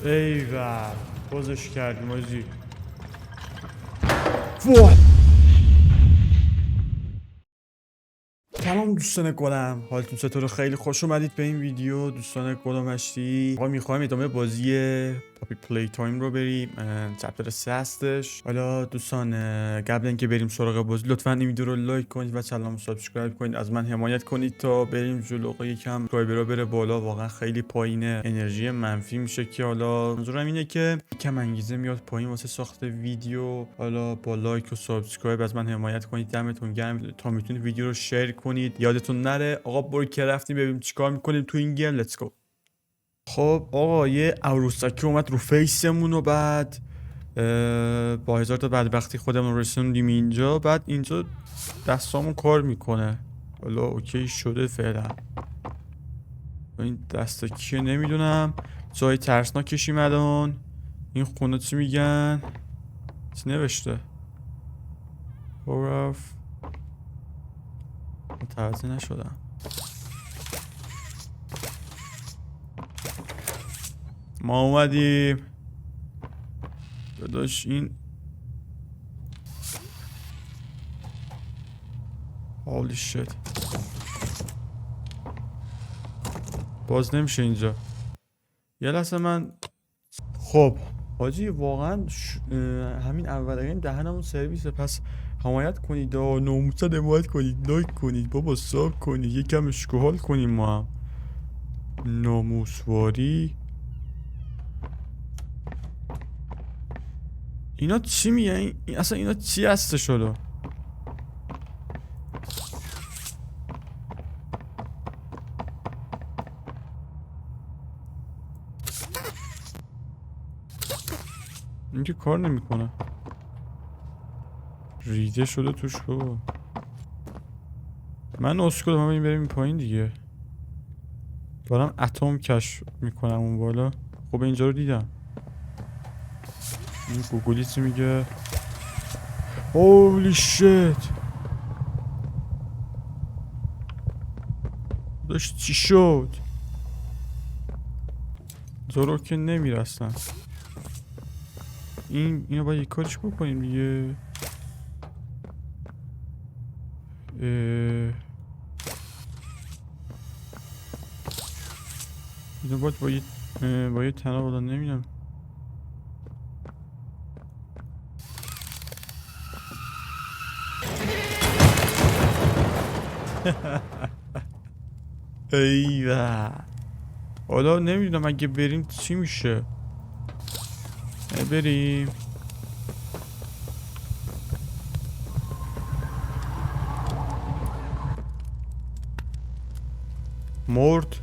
ایول بازش کردیم آجی. سلام دوستان گلم، حالتون چطوره؟ خیلی خوش اومدید به این ویدیو دوستان گلم هستی. آقا میخوایم ادامه بازی پاپی پلی تایم رو بریم. چپتر 3 هستش. حالا دوستان قبل اینکه بریم سراغ بازی لطفا این ویدیو رو لایک کنید و چنل رو سابسکرایب کنید، از من حمایت کنید تا بریم جلو. یکم سابسکرایبرها بره بالا، واقعا خیلی پایینه، انرژی منفی میشه که حالا منظورم اینه که یکم انگیزه میاد پایین واسه ساخت ویدیو. حالا با لایک و سابسکرایب از من حمایت کنید، دمتون گرم. تا میتونید ویدیو رو شیر کنید، یادتون نره. آقا برو که رفتیم ببینیم چیکار میکنیم تو این گیم. لیتس گو. خب آقا یه عروسکی اومد رو فیسمون و بعد با هزار تا بدبختی خودمون رسوندیم اینجا. بعد اینجا دستامون کار میکنه. حالا اوکی شده فعلا. این دستا کیه نمیدونم. جای ترسناکشیم الان. این خونه چی میگن؟ چی نوشته؟ برف متوجه نشدم. ما اومدیم داداش. این هالی شت باز نمیشه اینجا. یه لحظه من خب حاجی واقعا همین اولین دهنمون سرویسه. پس حمایت کنید و ناموسن حمایت کنید، لایک کنید، بابا ساب کنید، یکم اشکال کنیم ما هم. ناموسواری اینا چی میگن؟ اصلا اینا چی هسته شده؟ این که کار نمیکنه، ریده شده توش بابا. من اسکل ما بریم پایین دیگه. دارم اتم کشف میکنم اون بالا. خب اینجا رو دیدم. این گوگلی چی میگه؟ هولی شت داشت چی شد؟ زورو که نمیرسن. اینو باید یک کارش بکنیم دیگه. اینو باید با یه تنه بالا نمیدونم. ایوه حالا نمیدونم اگه بریم چی میشه. بریم. مرد.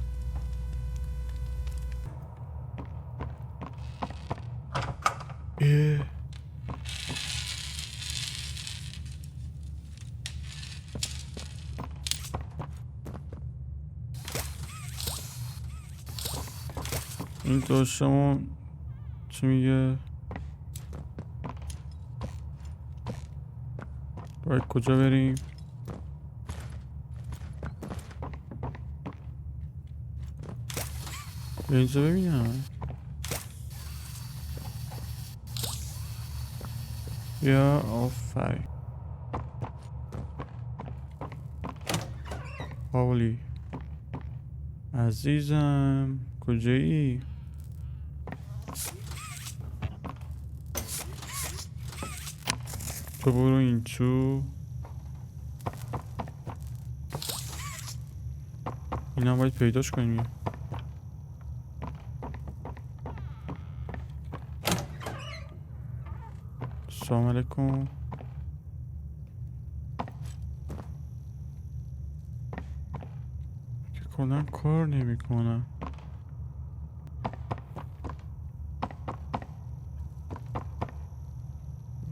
این داشتمون چی میگه؟ باید کجا بریم؟ به اینجا ببینم. یا آفرین. حالی عزیزم کجایی؟ تو برو این تو. این هم باید پیداش کنیم. سلام علیکم. که کلا کار نمیکنه.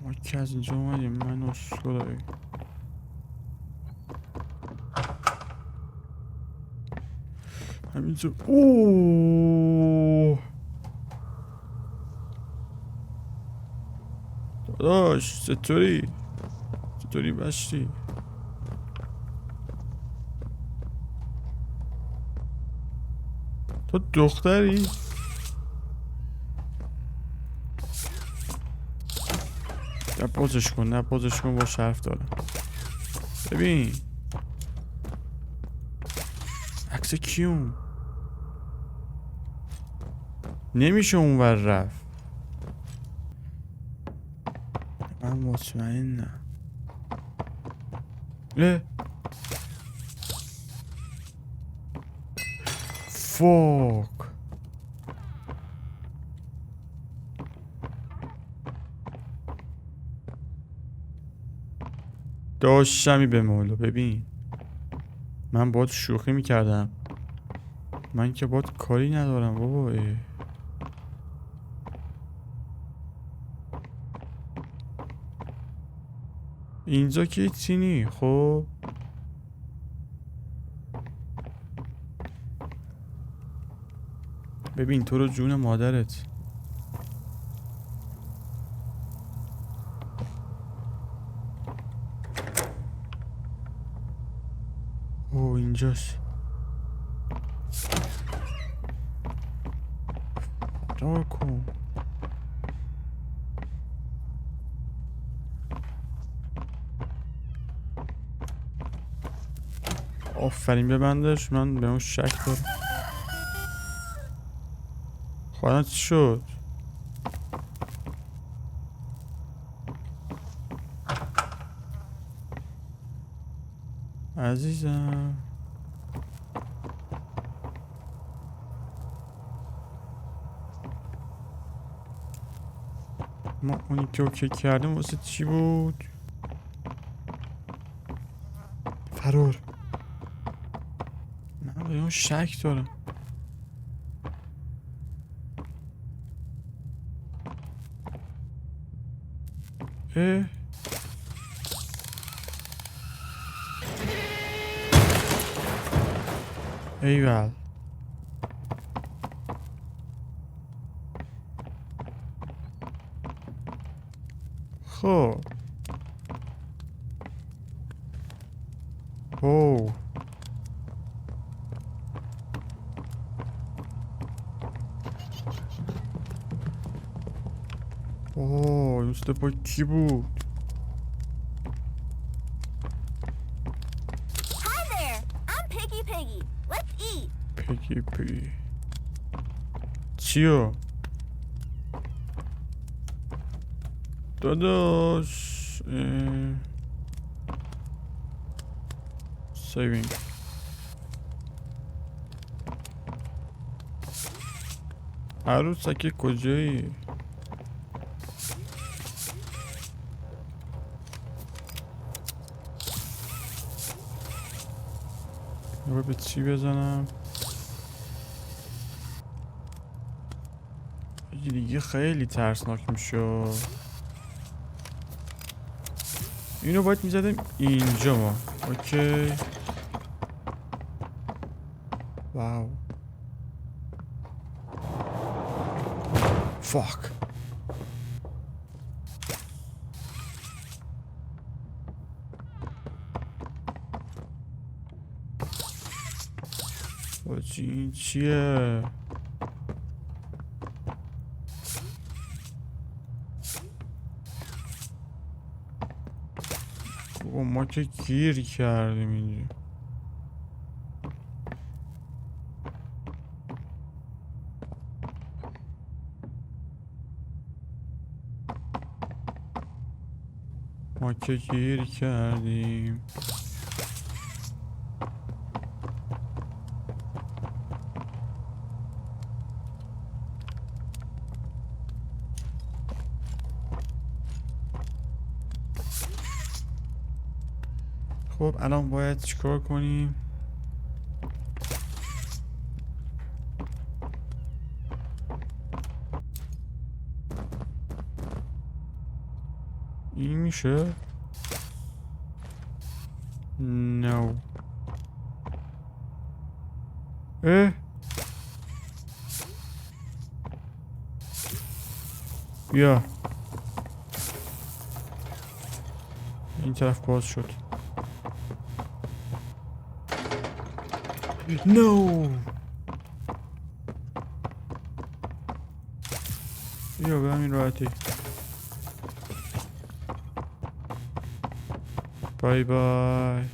ما که از اینجا اومدیم. من اسکولایی همینجا. اوه داداش چطوری بشتی؟ تو دختری؟ نه بازش کن، نه بازش کن، با شرف دارم. ببین عکس کیون نمیشه اونور رفت. من مطمئنم. فوک داشتمی به مولا. ببین من باید شوخی میکردم، من که باید کاری ندارم بابا. اینجا که چینی. خب ببین تو رو جون مادرت. اوه اینجاست. دار کن. آفرین ببندش. من به اون شک دارم. خواهد چی شد؟ عزیزم ما اونی که اوکی کردیم واسه چی بود؟ فرار. من به اون شک دارم. ایول. خب اوه اوه دوست پا کی بود؟ پگی پی چیو؟ داداش سیوینگ. عروسک کجایی؟ به چی بزنم؟ دیگه خیلی ترسناک میشه. اینو باید میزدم اینجا ما. اوکی. واو. فاک. واجی این چیه؟ بابا ما که گیر کردیم اینجا. ما که گیر کردیم. خب الان باید چیکار کنیم؟ این میشه؟ نو. بیا این طرف باز شد. نو. بیا به همین راحتی. بای بای.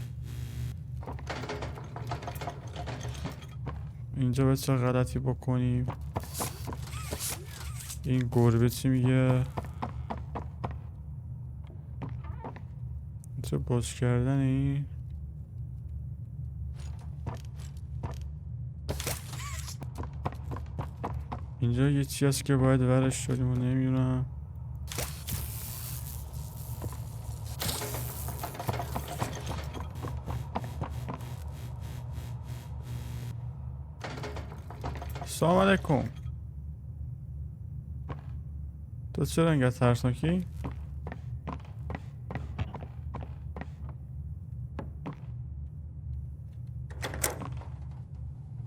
اینجا باید چه غلطی بکنیم؟ این گربه چی میگه؟ چه باز کردن این؟ اینجا یه چی هست که باید ورش داریم و نمیدونم. سلام علیکم. تو چرا انقدر ترسناکی؟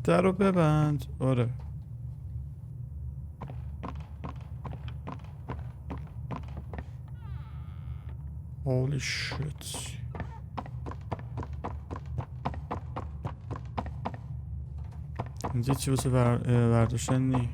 در رو ببند. آره holy shit. اینجا چی واسه برداشتن نی؟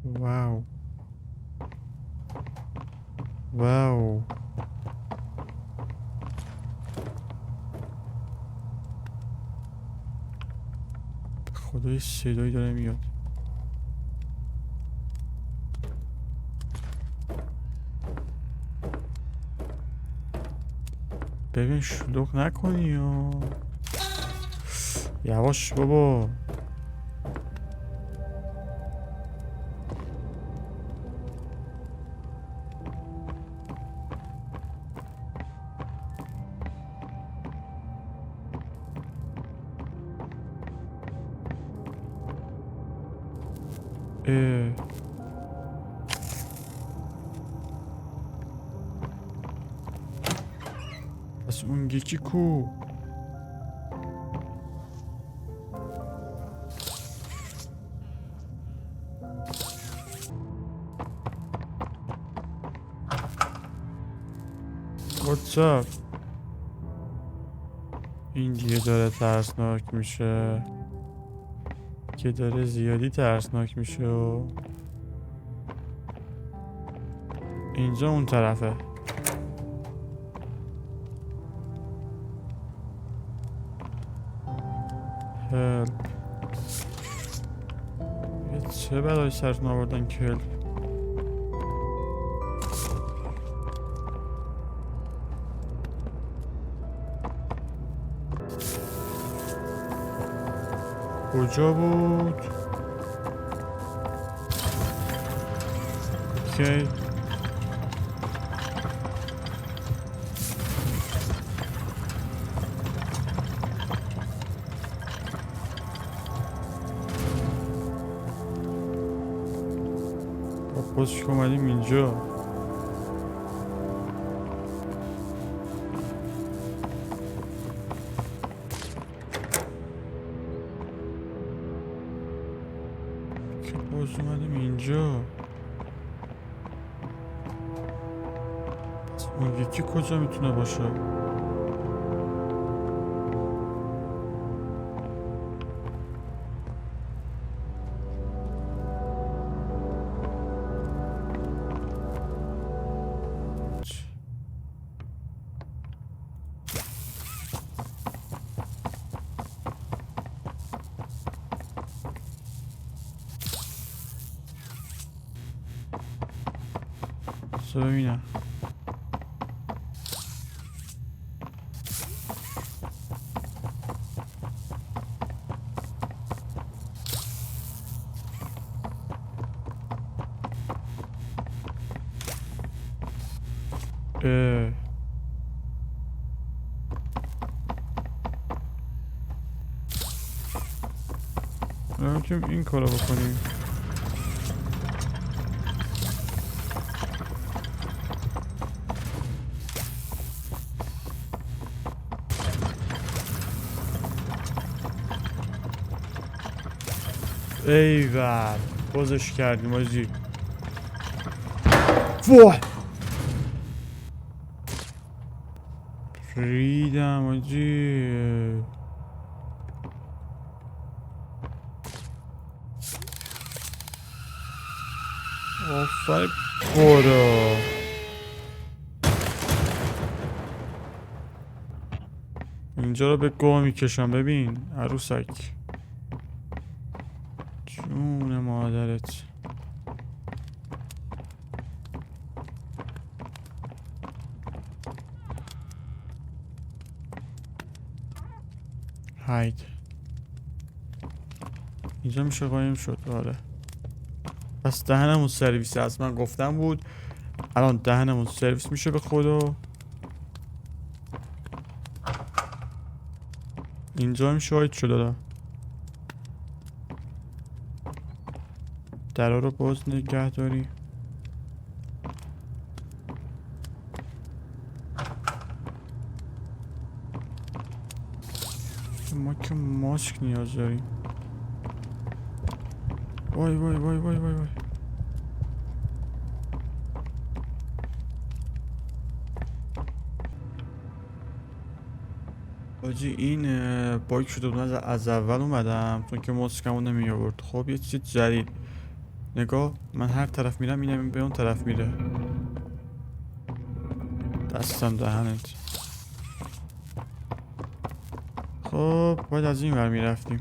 واو واو. خدای صدایی داره میاد. ببین شلوغ نکنی یا یواش بابا. پس اون یکی کو؟ What's up؟ این دیگه داره ترسناک میشه که داره زیادی ترسناک میشه و اینجا اون طرفه. چه بلایی سرتون آوردن کلب؟ کجا بود؟ اوکی بازش که اومدیم اینجا. که باز اومدیم اینجا. پس اون یکی کجا میتونه باشه؟ ببینم نمیتونیم این کارو بکنیم. ایول بازش کردیم آجی. واه ریدم آجی. آفر برو. اینجا رو به گوه میکشم. ببین عروسک، جون مادرت. هاید اینجا میشه قایم شد. آره پس دهنمون سرویس هست. من گفتم بود الان دهنمون سرویس میشه به خدا. اینجا هم شاید شده دارم. درا رو باز نگه داری. ما که ماسک نیاز داریم. وای وای وای وای وای وای. باجی این باگ شده بود. از اول اومدم چون که ماسکمو نمی آورد. خب یه چیز جدید نگاه، من هر طرف میرم اینم به اون طرف میره. دستم دهنت. خب باید از این ور میرفتیم.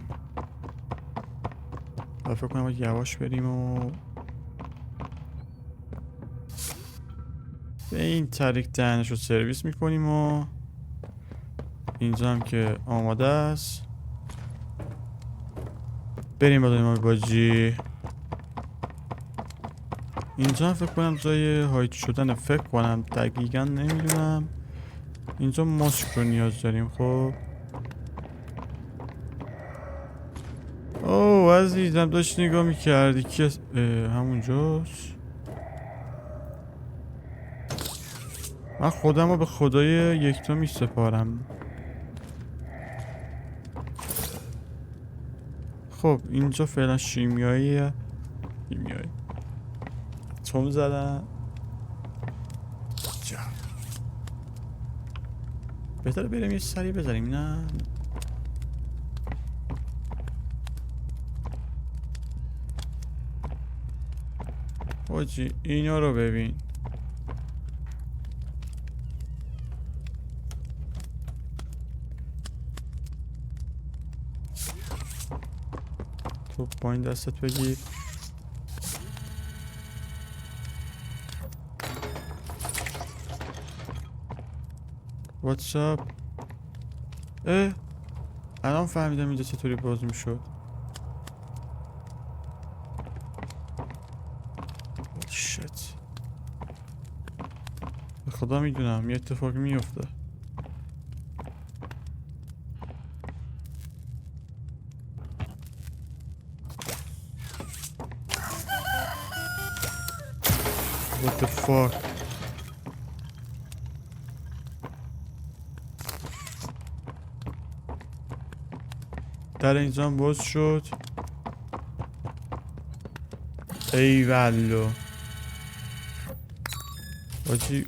فکر کنم باید یواش بریم و به این طریق دهنش رو سرویس میکنیم و اینجا هم که آماده است بریم بدونیم باجی. اینجا هم فکر کنم جای هایت شدن. فکر کنم دقیقا نمیدونم. اینجا ماسک رو نیاز داریم. خب اوه عزیزم داشت نگاه میکردی که همونجاست. من خودم رو به خدای یکتا میسپارم. خب اینجا فعلا شیمیایی اتم زدن. بهتره بریم یه سری بزنیم. نه حاجی اینا رو ببین. تو پایین دستت بگیر. واتساپ. الان فهمیدم اینجا چطوری باز میشد. شت به خدا میدونم یه اتفاقی میفته. What the fuck. در اینجا هم باز شد. ای والو باجی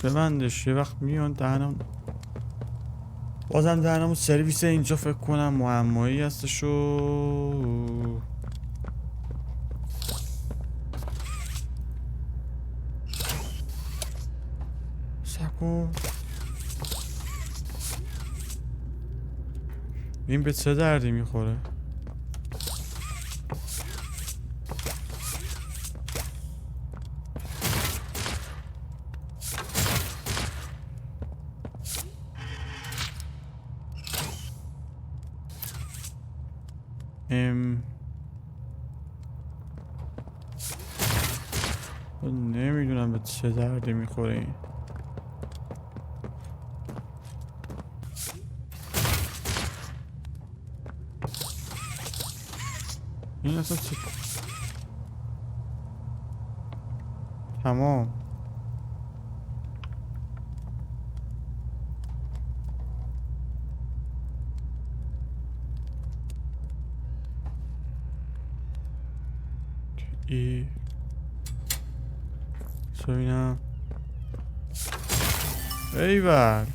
ببندش. یه وقت میان دهنم بازم دهنمون سرویس. اینجا فکر کنم معمایی هستشو. سکو این به چه دردی میخوره؟ نمیدونم به چه دردی میخوره این. این اصلا چه تمام. ای ببینم ایول.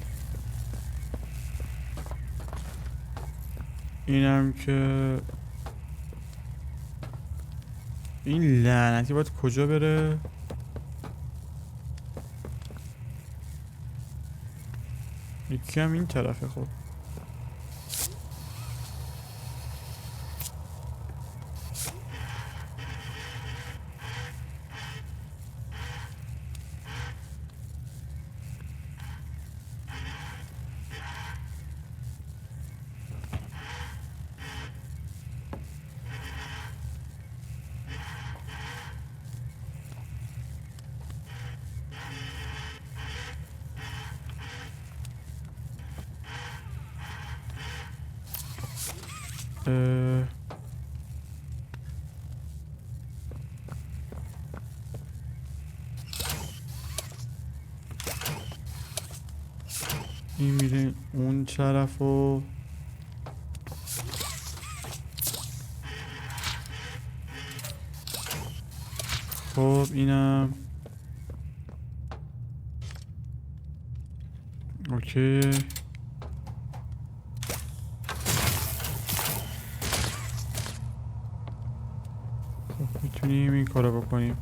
اینم که این لعنتی باید کجا بره؟ یکی هم این طرفه. خب این میره اون طرف و خب اینم اوکی. خب میتونیم این کارو بکنیم.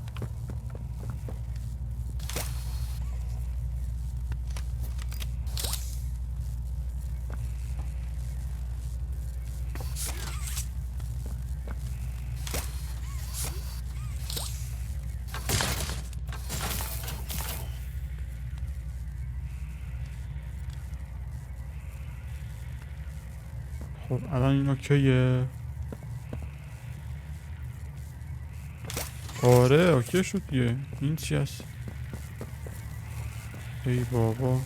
خب الان این اوکیه. آره اوکی شد دیگه. این چی هست؟ ای بابا.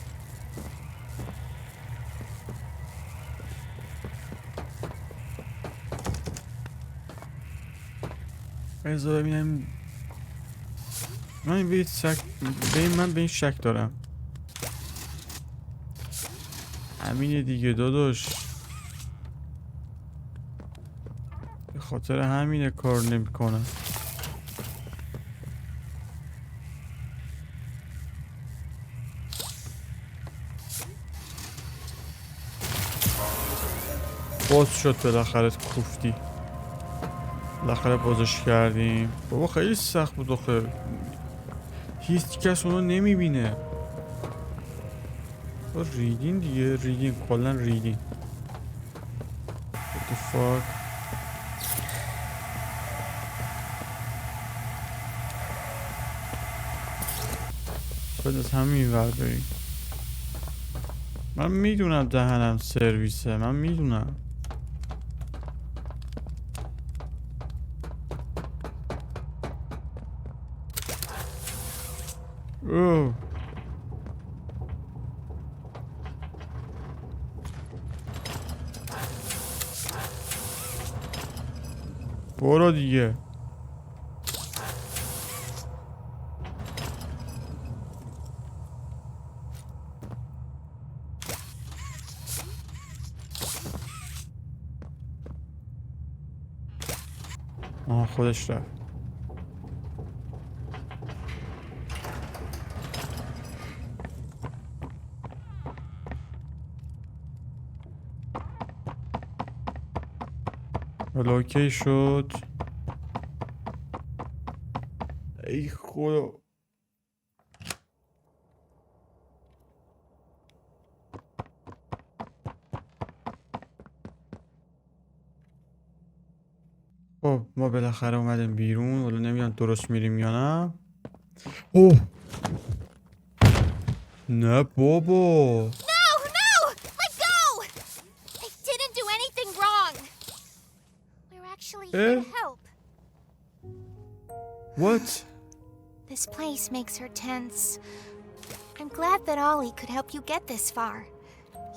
بذار ببینم. من به این شک دارم. همینه دیگه داداش. به خاطر همینه کار نمیکنم. باز شد بالاخره. کوفتی بالاخره بازش کردیم. بابا خیلی سخت بود آخه. هیچ کس اونو نمیبینه. ریدین دیگه. ریدین کلا ریدین. What the fuck. باید از همین ور بریم. من میدونم دهنم سرویسه. من میدونم. اوه برو دیگه. آها خودش رفت. حالا اوکی شد. ای خدا. خب ما بالاخره اومدیم بیرون. حالا نمیدونم درست میریم یا نه. اوه نه بابا. Help. What? This place makes her tense. I'm glad that Ollie could help you get this far.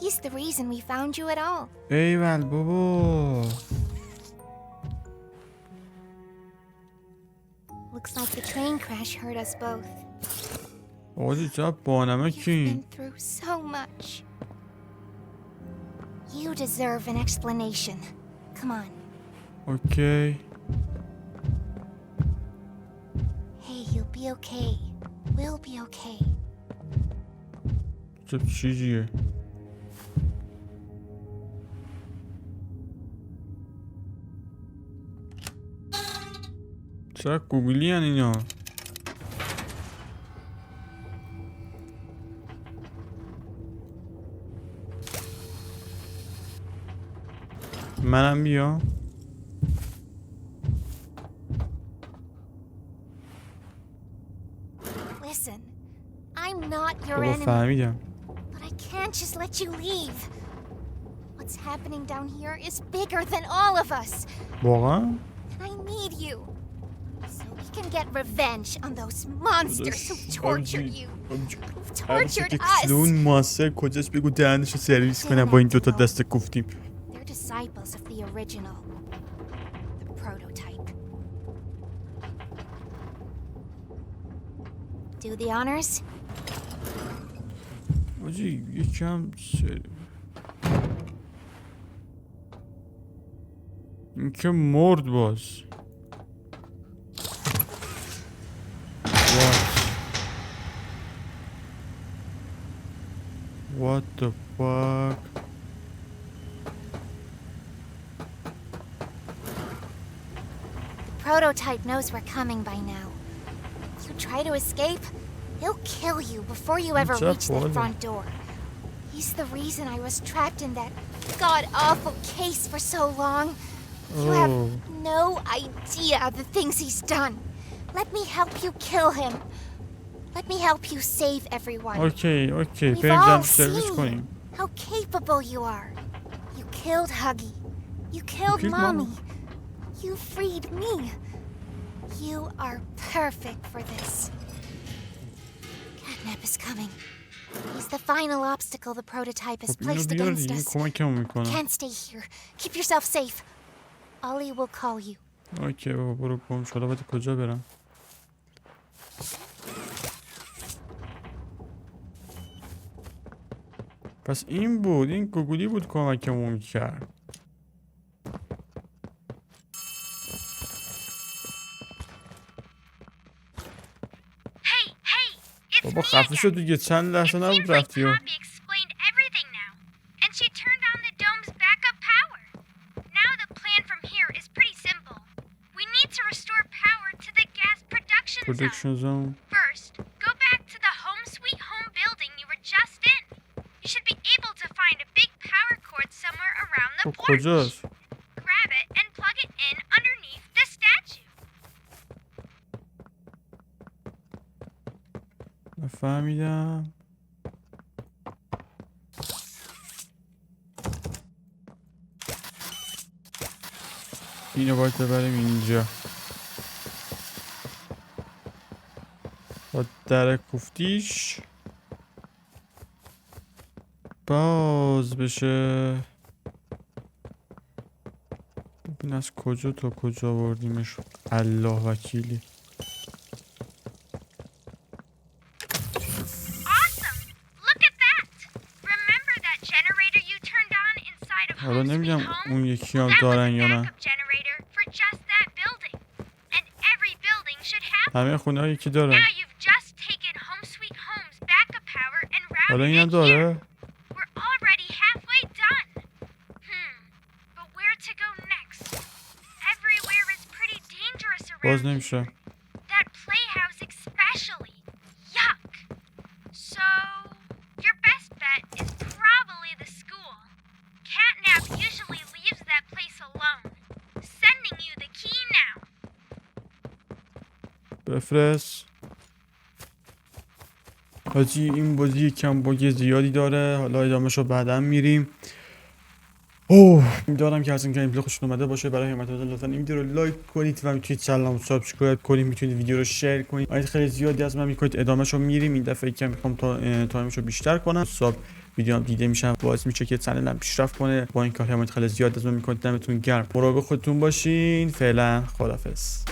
He's the reason we found you at all. ایول بابا. Looks like the train crash hurt us both. آجی چه بانمکی. You've been through so much. You deserve an explanation. Come on. Okay. Hey, you'll be okay. We'll be okay. چه چیزیه؟ چرا گوگلی هن اینا؟ منم بیام. Listen, I'm not your بابا enemy, فهمیدم. but I can't just let you leave. What's happening down here is bigger than all of us, واقعا؟ and I need you. So we can get revenge on those monsters who tortured you, who've tortured us. کلون ماستر کجاست بگو دهنشو سرویس کنم با این دوتا دست کوفتیم. They're disciples of the original, the prototype. Do the honors? آجی یکم این که مرد باز. What the fuck? The prototype knows we're coming by now. You try to escape, he'll kill you before you ever What's up, reach that brother? front door. He's the reason I was trapped in that god-awful case for so long. You Oh. have no idea the things he's done. Let me help you kill him. Let me help you save everyone. اوکی We've بریم all جمع سرویس seen کنیم. how capable you are. You killed Huggy. You killed killed Mommy. Mommy. You freed me. You are perfect for this. Catnap is coming. He's the final obstacle the prototype has خب اینو placed بیار against دیگه us. کمکمون میکنه. Can't stay here. Keep yourself safe. Ollie will call you. اوکی بابا برو گم شو. حالا باید کجا برم؟ پس این بود. این گوگلی بود کمکمون کرد. Hey, it's بابا me خفه شد again. دیگه چند It لحظه seems نبود like رفتی و Poppy explained everything now, and she turned on the dome's backup power. Now the plan from here is pretty simple. We need to restore power to the gas production zone. پرودکشن زون. First, go back to the Home Sweet Home building you were just in. You should be able to find a big power cord somewhere around the خب porch. کجاست؟ Grab it and plug it in underneath the statue. نفهمیدم. اینو باید ببریم اینجا. با در کوفتیش باز بشه. ببین از کجا تا کجا بردیمش. الله وکیلی. Awesome! Look at that! Remember that generator you turned on inside of حالا Home Sweet نمیدونم Home? اون یکی That هم was دارن a یا نه. backup generator for just that building. And every building should have همه خونه ها یکی دارن. Now you've just taken Home Sweet Home's backup power and حالا routed اینم it here. داره. We're already halfway done. But where to go next? Everywhere is pretty dangerous باز around نمیشه. here. That playhouse especially. Yuck. So, your best bet is probably the school. Catnap usually leaves that place alone. Sending you the key now. بفرست. حاجی این بازی یکم باگ زیادی داره. حالا ادامهشو بعدا میریم. میدارم که از این گیم پلی خوشتون اومده باشه. برای حمایت لطفا این ویدیو رو لایک کنید و میتونید چنل رو سابسکرایب کنید. میتونید ویدیو رو شیر کنید. آید خیلی زیادی از من میکنید. ادامهشو میریم. این دفعه یکم میخوام تایمشو بیشتر کنم. ساب ویدیو هم دیده میشم باعث میشه که چنلم پیشرفت کنه. با این کار حمایت خیلی زیاد از من میکنید. دمتون گرم. مراقب خودتون باشین. فعلا خدافظ.